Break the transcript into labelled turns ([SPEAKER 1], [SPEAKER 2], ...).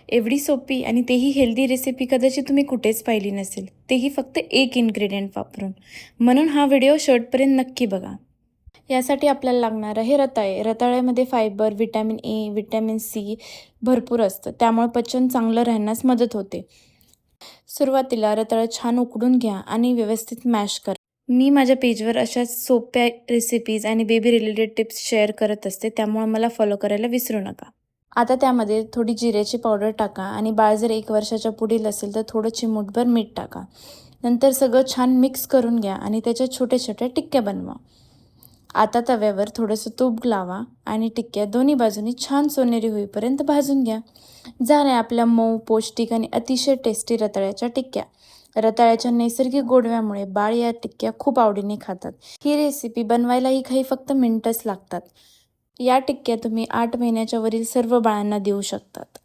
[SPEAKER 1] एवढी सोपी आणि तेही हेल्दी रेसिपी कदाचित तुम्ही कुठेच पाहिली नसेल, तेही फक्त एक इन्ग्रेडियंट वापरून. म्हणून हा व्हिडिओ शेवटपर्यंत नक्की बघा. यासाठी आपल्याला लागणार आहे रताळे. रताळ्यामध्ये fibre, vitamin A, vitamin C भरपूर असतं, त्यामुळे पचन चांगलं राहण्यास मदत होते. सुरुवातीला रताळं छान उकडून घ्या आणि व्यवस्थित मॅश करा. मी माझ्या पेजवर अशा सोप्या रेसिपीज आणि बेबी रिलेटेड टिप्स शेअर करत असते, त्यामुळे मला फॉलो करायला विसरू नका. आता त्यामध्ये थोडी जिऱ्याची पावडर टाका आणि बाळ जर 1 वर्षाच्या पुढील असेल तर थोडं चिमूटभर मीठ टाका. नंतर सगळं छान मिक्स करून घ्या आणि त्याच्या छोट्या छोट्या टिक्क्या बनवा. आता तव्यावर थोडंसं तूप लावा आणि टिक्क्या दोन्ही बाजूनी छान सोनेरी होईपर्यंत भाजून घ्या. झाल्या आपल्या मऊ, पौष्टिक आणि अतिशय टेस्टी रताळ्याच्या टिक्क्या. रताळ्याच्या नैसर्गिक गोडव्यामुळे बाळ या टिक्क्या खूप आवडीने खातात. ही रेसिपी बनवायलाही काही फक्त मिनिटच लागतात. या टिक्क्या तुम्ही 8 महिन्याच्या वरील सर्व बाळांना देऊ शकतात.